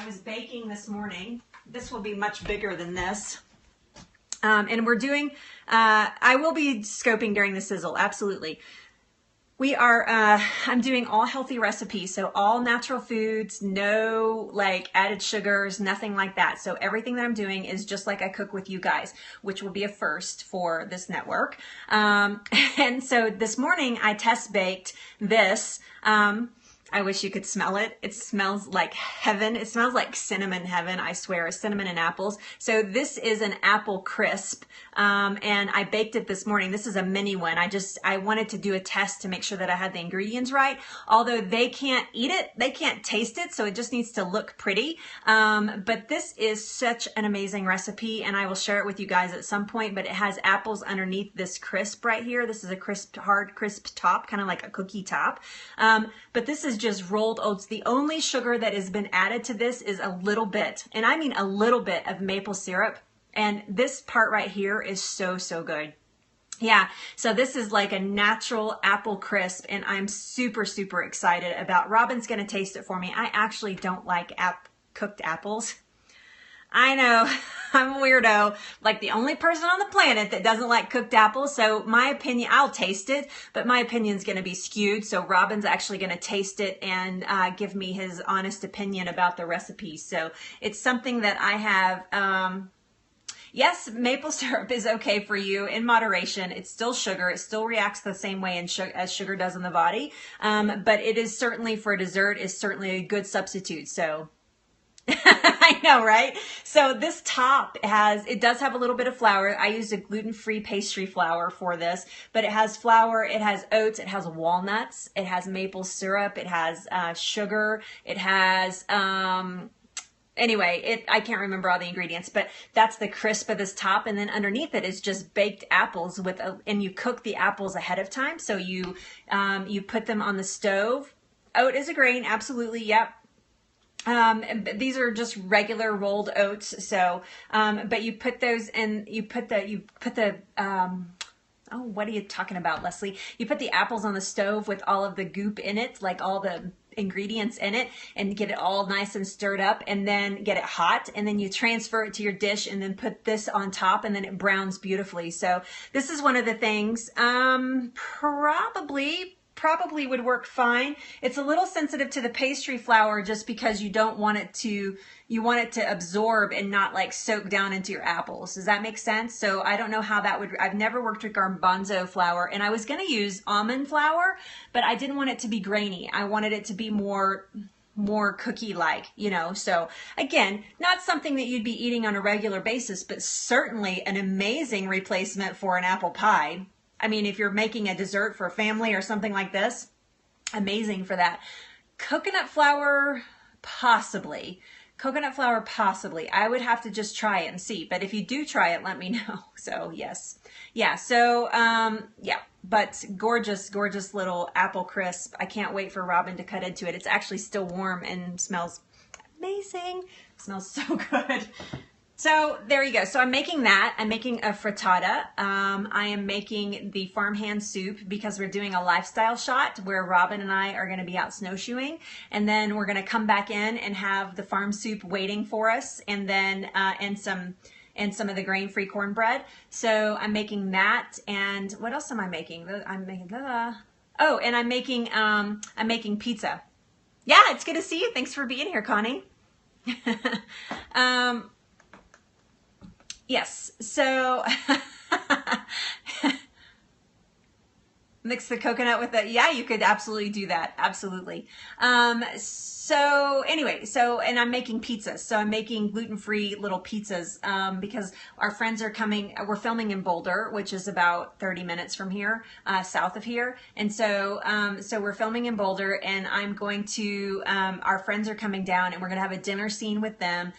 was baking this morning. This will be much bigger than this. And we're doing, I will be scoping during the sizzle, absolutely. We are, I'm doing all healthy recipes, so all natural foods, no like added sugars, nothing like that. So everything that I'm doing is just like I cook with you guys, which will be a first for this network. And so this morning I test baked this. I wish you could smell it. It smells like heaven. It smells like cinnamon heaven, I swear, cinnamon and apples. So this is an apple crisp, and I baked it this morning. This is a mini one. I wanted to do a test to make sure that I had the ingredients right. Although they can't eat it, they can't taste it, so it just needs to look pretty. But this is such an amazing recipe, and I will share it with you guys at some point, but it has apples underneath this crisp right here. This is a crisp, hard, crisp top, kind of like a cookie top. But this is just rolled oats. The only sugar that has been added to this is a little bit, and I mean a little bit, of maple syrup. And this part right here is so, so good. Yeah, so this is like a natural apple crisp, and I'm super, super excited about. Robin's gonna taste it for me. I actually don't like cooked apples. I know, I'm a weirdo, like the only person on the planet that doesn't like cooked apples. So my opinion, I'll taste it, but my opinion's going to be skewed. So Robin's actually going to taste it and give me his honest opinion about the recipe. So it's something that I have, yes, maple syrup is okay for you in moderation. It's still sugar. It still reacts the same way as sugar does in the body. But it is certainly, for a dessert, is certainly a good substitute. So I know, right? So this top it does have a little bit of flour. I used a gluten-free pastry flour for this, but it has flour, it has oats, it has walnuts, it has maple syrup, it has sugar, it has, anyway, I can't remember all the ingredients, but that's the crisp of this top. And then underneath it is just baked apples and you cook the apples ahead of time. So you put them on the stove. Oat is a grain, absolutely, yep. These are just regular rolled oats. So, but you put those in, oh, what are you talking about, Leslie? You put the apples on the stove with all of the goop in it, like all the ingredients in it, and get it all nice and stirred up, and then get it hot, and then you transfer it to your dish, and then put this on top, and then it browns beautifully. So this is one of the things, probably would work fine. It's a little sensitive to the pastry flour just because you don't want it to, you want it to absorb and not like soak down into your apples. Does that make sense? So I don't know how that would, I've never worked with garbanzo flour, and I was going to use almond flour, but I didn't want it to be grainy. I wanted it to be more cookie-like, you know. So again, not something that you'd be eating on a regular basis, but certainly an amazing replacement for an apple pie. I mean, if you're making a dessert for a family or something like this, amazing for that. Coconut flour, possibly. Coconut flour, possibly. I would have to just try it and see. But if you do try it, let me know. So, yes. Yeah, so, yeah. But gorgeous, gorgeous little apple crisp. I can't wait for Robin to cut into it. It's actually still warm and smells amazing. It smells so good. So there you go. So I'm making that. I'm making a frittata. I am making the farmhand soup because we're doing a lifestyle shot where Robin and I are going to be out snowshoeing, and then we're going to come back in and have the farm soup waiting for us, and then and some of the grain-free cornbread. So I'm making that. And what else am I making? I'm making oh, and I'm making pizza. Yeah, it's good to see you. Thanks for being here, Connie. Yes, so mix the coconut with it. Yeah, you could absolutely do that. Absolutely. So anyway, and I'm making pizzas. So I'm making gluten-free little pizzas because our friends are coming. We're filming in Boulder, which is about 30 minutes from here, south of here. And so, so we're filming in Boulder, and I'm going to, our friends are coming down, and we're going to have a dinner scene with them,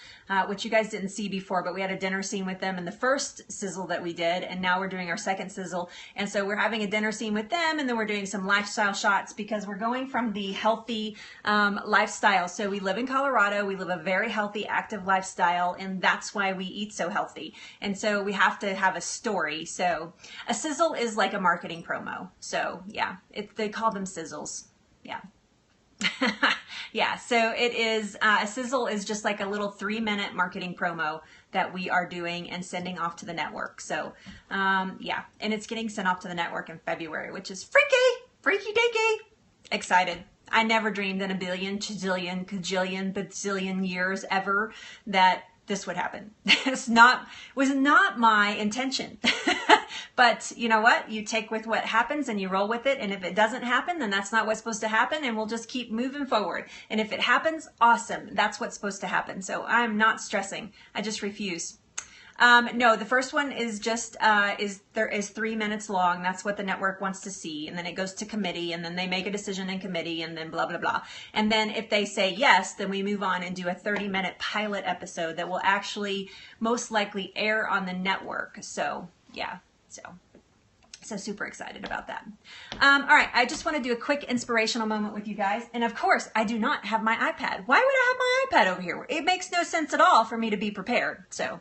which you guys didn't see before, but we had a dinner scene with them in the first sizzle that we did, and now we're doing our second sizzle. And so we're having a dinner scene with them, and then we're doing some lifestyle shots because we're going from the healthy lifestyle lifestyle. So we live in Colorado, we live a very healthy, active lifestyle, and that's why we eat so healthy. And so we have to have a story. So a sizzle is like a marketing promo. So yeah, they call them sizzles. Yeah. Yeah, so it is, a sizzle is just like a little 3-minute marketing promo that we are doing and sending off to the network. So yeah, and it's getting sent off to the network in February, which is freaky deaky. Excited. I never dreamed in a billion, chazillion, kajillion, bazillion years ever that this would happen. Was not my intention. But you know what? You take with what happens and you roll with it. And if it doesn't happen, then that's not what's supposed to happen. And we'll just keep moving forward. And if it happens, awesome. That's what's supposed to happen. So I'm not stressing. I just refuse. No, the first one is just, there is 3 minutes long. That's what the network wants to see. And then it goes to committee, and then they make a decision in committee, and then blah, blah, blah. And then if they say yes, then we move on and do a 30-minute pilot episode that will actually most likely air on the network. So yeah, so super excited about that. All right, I just want to do a quick inspirational moment with you guys. And of course, I do not have my iPad. Why would I have my iPad over here? It makes no sense at all for me to be prepared. So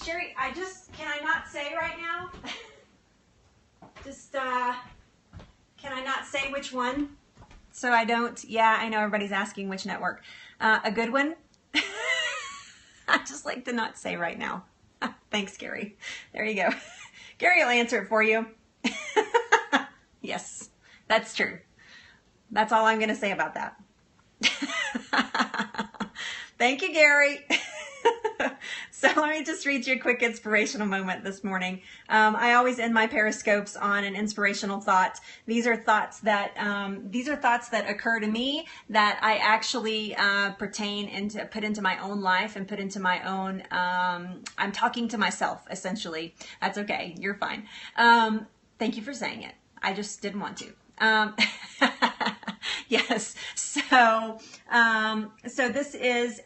Sherry, can I not say right now? Can I not say which one? So I don't, yeah, I know everybody's asking which network. A good one? I just like to not say right now. Thanks, Gary. There you go. Gary will answer it for you. Yes, that's true. That's all I'm going to say about that. Thank you, Gary. So let me just read you a quick inspirational moment this morning. I always end my periscopes on an inspirational thought. These are thoughts that occur to me that I actually put into my own life and put into my own. I'm talking to myself essentially. That's okay. You're fine. Thank you for saying it. I just didn't want to. Yes. So this is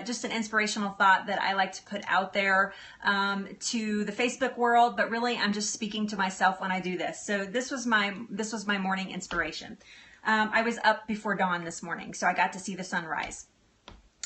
just an inspirational thought that I like to put out there to the Facebook world, but really I'm just speaking to myself when I do this. So this was my morning inspiration. I was up before dawn this morning, so I got to see the sunrise.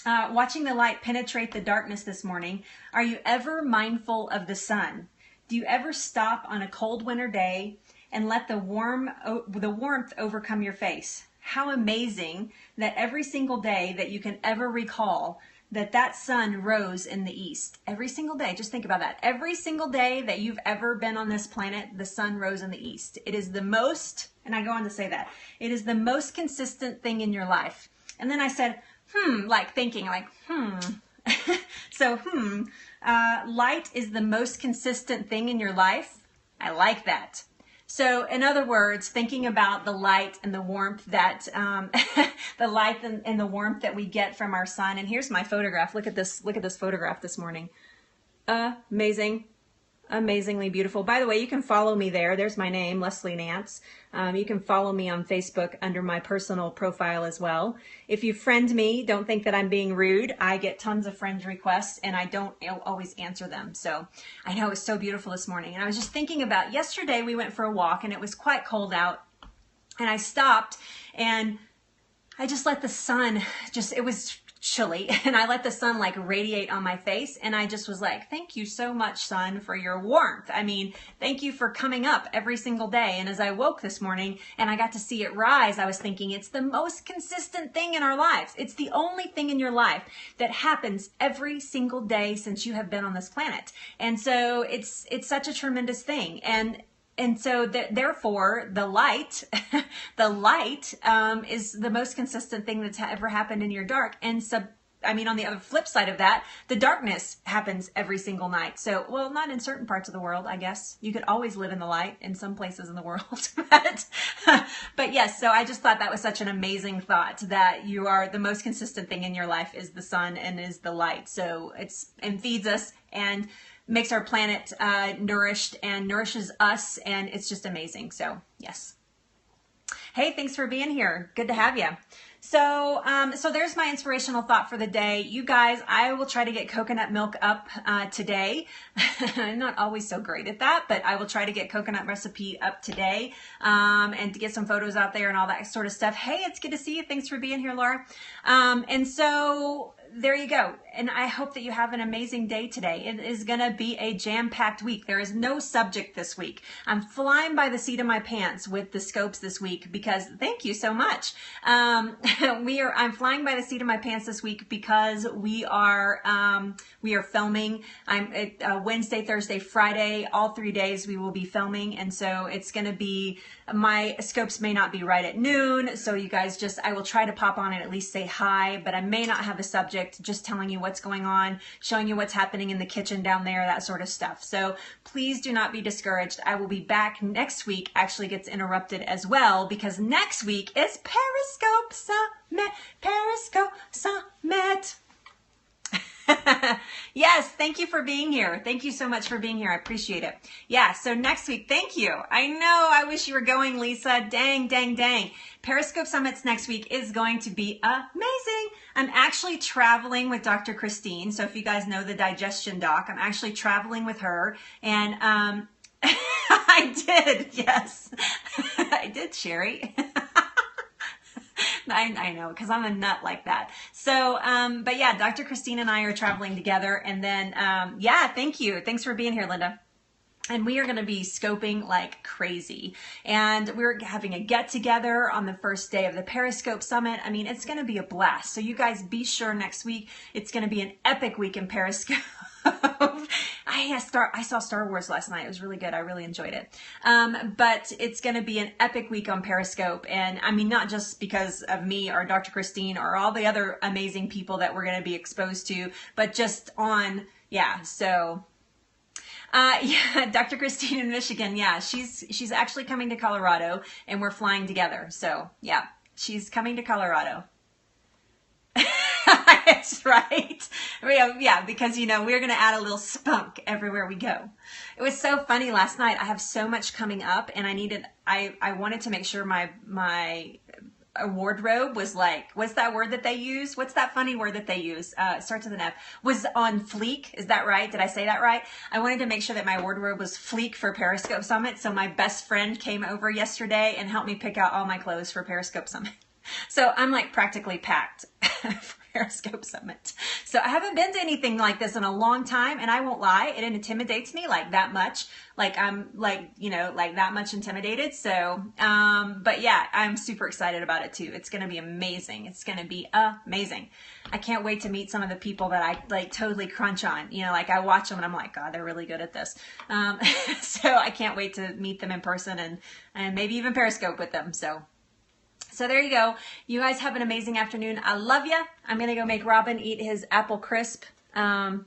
Watching the light penetrate the darkness this morning, are you ever mindful of the sun? Do you ever stop on a cold winter day and let the warmth overcome your face? How amazing that every single day that you can ever recall that sun rose in the east. Every single day, just think about that. Every single day that you've ever been on this planet, the sun rose in the east. It is the most, and I go on to say that, it is the most consistent thing in your life. And then I said, like thinking, like, So, light is the most consistent thing in your life. I like that. So in other words, thinking about the light and the warmth that, the light and the warmth that we get from our sun. And here's my photograph. Look at this photograph this morning. Amazing. Amazingly beautiful. By the way, you can follow me there. There's my name, Leslie Nance. You can follow me on Facebook under my personal profile as well. If you friend me, don't think that I'm being rude. I get tons of friend requests and I don't always answer them. So I know it's so beautiful this morning. And I was just thinking about yesterday we went for a walk and it was quite cold out. And I stopped and I just let the sun it was chilly, and I let the sun like radiate on my face, and I just was like, thank you so much, sun, for your warmth. I mean, thank you for coming up every single day. And as I woke this morning and I got to see it rise, I was thinking it's the most consistent thing in our lives. It's the only thing in your life that happens every single day since you have been on this planet. And so it's such a tremendous thing. And so therefore the light, is the most consistent thing that's ever happened in your dark. And on the other flip side of that, the darkness happens every single night. So, well, not in certain parts of the world, I guess. You could always live in the light in some places in the world. But yes, so I just thought that was such an amazing thought that you are the most consistent thing in your life is the sun and is the light. So and feeds us and makes our planet nourished and nourishes us, and it's just amazing. So yes. Hey, thanks for being here. Good to have you. So there's my inspirational thought for the day. You guys, I will try to get coconut milk up today. I'm not always so great at that, but I will try to get coconut recipe up today and to get some photos out there and all that sort of stuff. Hey, it's good to see you. Thanks for being here, Laura. And so there you go. And I hope that you have an amazing day today. It is going to be a jam-packed week. There is no subject this week. I'm flying by the seat of my pants with the scopes this week because, thank you so much. I'm flying by the seat of my pants this week because we are filming. Wednesday, Thursday, Friday, all 3 days we will be filming. And so it's going to be, my scopes may not be right at noon. So you guys I will try to pop on and at least say hi, but I may not have a subject, just telling you what's going on, showing you what's happening in the kitchen down there, that sort of stuff. So please do not be discouraged. I will be back next week. Actually gets interrupted as well because next week is Periscope Summit. Periscope Summit. Yes, thank you for being here. Thank you so much for being here. I appreciate it. Yeah, so next week, thank you. I know, I wish you were going, Lisa. Dang, dang, dang. Periscope Summits next week is going to be amazing. I'm actually traveling with Dr. Christine. So if you guys know the digestion doc, I'm actually traveling with her. And I did, yes. I did, Sherry. I know, because I'm a nut like that. So, but yeah, Dr. Christine and I are traveling together. And then, yeah, thank you. Thanks for being here, Linda. And we are going to be scoping like crazy. And we're having a get together on the first day of the Periscope Summit. I mean, it's going to be a blast. So you guys be sure next week, it's going to be an epic week in Periscope. I saw Star Wars last night. It was really good. I really enjoyed it. But it's going to be an epic week on Periscope. And I mean, not just because of me or Dr. Christine or all the other amazing people that we're going to be exposed to, but just on, yeah. So, yeah, Dr. Christine in Michigan. Yeah, she's actually coming to Colorado and we're flying together. So yeah, she's coming to Colorado. That's right. Yeah, because, you know, we're going to add a little spunk everywhere we go. It was so funny last night. I have so much coming up and I wanted to make sure my wardrobe was like, what's that word that they use? What's that funny word that they use? It starts with an F. Was on fleek. Is that right? Did I say that right? I wanted to make sure that my wardrobe was fleek for Periscope Summit. So my best friend came over yesterday and helped me pick out all my clothes for Periscope Summit. So I'm like practically packed for Periscope Summit. So I haven't been to anything like this in a long time, and I won't lie, it intimidates me like that much. Like I'm like, you know, like that much intimidated. So, but yeah, I'm super excited about it too. It's going to be amazing. It's going to be amazing. I can't wait to meet some of the people that I like totally crunch on. You know, like I watch them and I'm like, God, they're really good at this. So I can't wait to meet them in person and maybe even Periscope with them. So there you go. You guys have an amazing afternoon. I love you. I'm going to go make Robin eat his apple crisp. Well,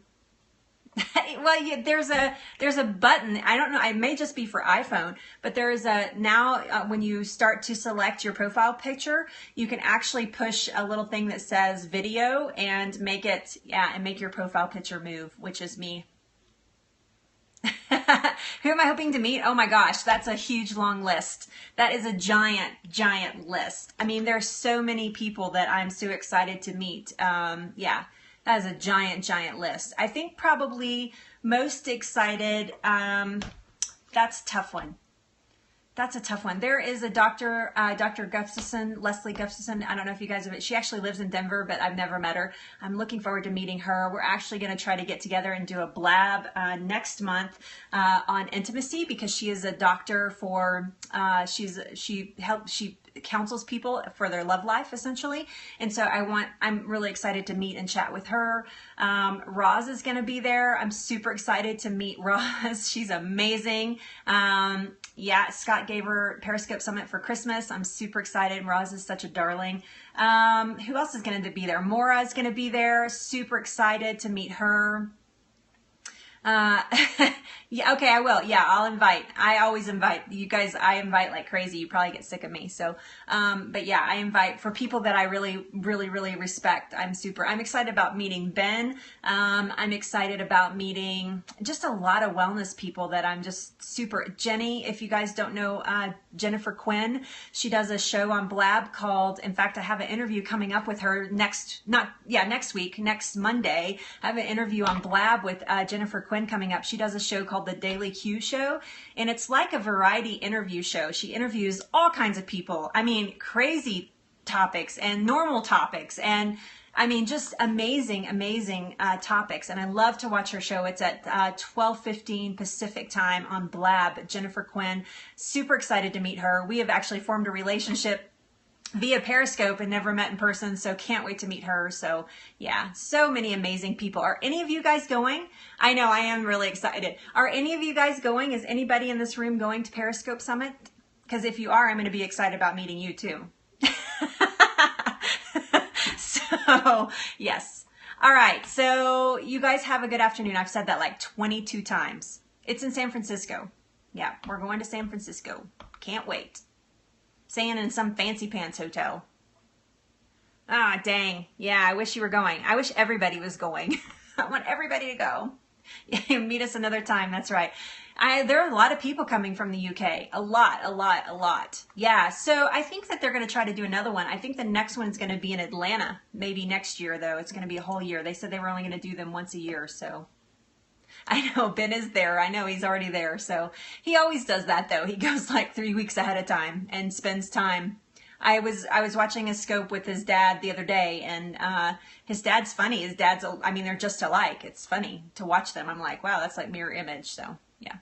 yeah, there's a button. I don't know. It may just be for iPhone, but there is now when you start to select your profile picture, you can actually push a little thing that says video and make it, yeah, and make your profile picture move, which is me. Who am I hoping to meet? Oh my gosh, that's a huge long list. That is a giant, giant list. I mean, there's so many people that I'm so excited to meet. Yeah, that is a giant, giant list. I think probably most excited, that's a tough one. That's a tough one. There is a Dr. Gustafson, Leslie Gustafson. I don't know if you guys have it. She actually lives in Denver, but I've never met her. I'm looking forward to meeting her. We're actually going to try to get together and do a blab next month on intimacy because she is a doctor for, she counsels people for their love life essentially. And so I'm really excited to meet and chat with her. Roz is going to be there. I'm super excited to meet Roz. She's amazing. Yeah, Scott gave her Periscope Summit for Christmas. I'm super excited. Roz is such a darling. Who else is going to be there? Mora is going to be there. Super excited to meet her. Uh, yeah, okay, I will. Yeah, I'll invite. I always invite you guys. I invite like crazy. You probably get sick of me. So, but yeah, I invite for people that I really, really, really respect. I'm excited about meeting Ben. I'm excited about meeting just a lot of wellness people that I'm just super. Jenny, if you guys don't know, Jennifer Quinn, she does a show on Blab called, in fact, I have an interview coming up with her next week, next Monday. I have an interview on Blab with Jennifer Quinn coming up. She does a show called The Daily Q Show, and it's like a variety interview show. She interviews all kinds of people. I mean, crazy topics and normal topics, and I mean, just amazing, amazing topics. And I love to watch her show. It's at 12:15 Pacific time on Blab. Jennifer Quinn, super excited to meet her. We have actually formed a relationship via Periscope and never met in person, so can't wait to meet her. So yeah, so many amazing people. Are any of you guys going? I know, I am really excited. Are any of you guys going? Is anybody in this room going to Periscope Summit? Because if you are, I'm going to be excited about meeting you too. So yes. All right, so you guys have a good afternoon. I've said that like 22 times. It's in San Francisco. Yeah, we're going to San Francisco. Can't wait. Staying in some fancy pants hotel. Ah, dang. Yeah, I wish you were going. I wish everybody was going. I want everybody to go. Yeah, meet us another time. That's right. There are a lot of people coming from the UK. A lot. Yeah, so I think that they're going to try to do another one. I think the next one's going to be in Atlanta. Maybe next year, though. It's going to be a whole year. They said they were only going to do them once a year, so... I know, Ben is there. I know he's already there. So he always does that, though. He goes like 3 weeks ahead of time and spends time. I was watching a scope with his dad the other day, and his dad's funny. His dad's, I mean, they're just alike. It's funny to watch them. I'm like, wow, that's like mirror image. So yeah.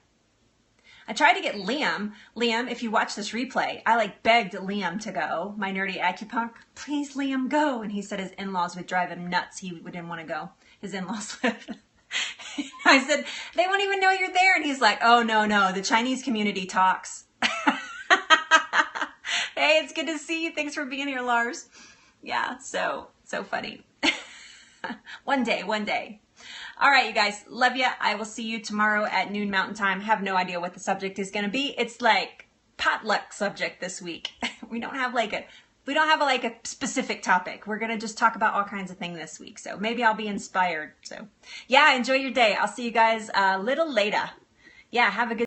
I tried to get Liam. Liam, if you watch this replay, I like begged Liam to go, my nerdy acupuncture. Please, Liam, go. And he said his in-laws would drive him nuts. He didn't want to go. His in-laws would. I said, they won't even know you're there. And he's like, oh, no, the Chinese community talks. Hey, it's good to see you. Thanks for being here, Lars. Yeah, so funny. One day. All right, you guys, love ya. I will see you tomorrow at noon Mountain Time. Have no idea what the subject is going to be. It's like potluck subject this week. We don't have like a specific topic. We're going to just talk about all kinds of things this week. So maybe I'll be inspired. So yeah, enjoy your day. I'll see you guys a little later. Yeah, have a good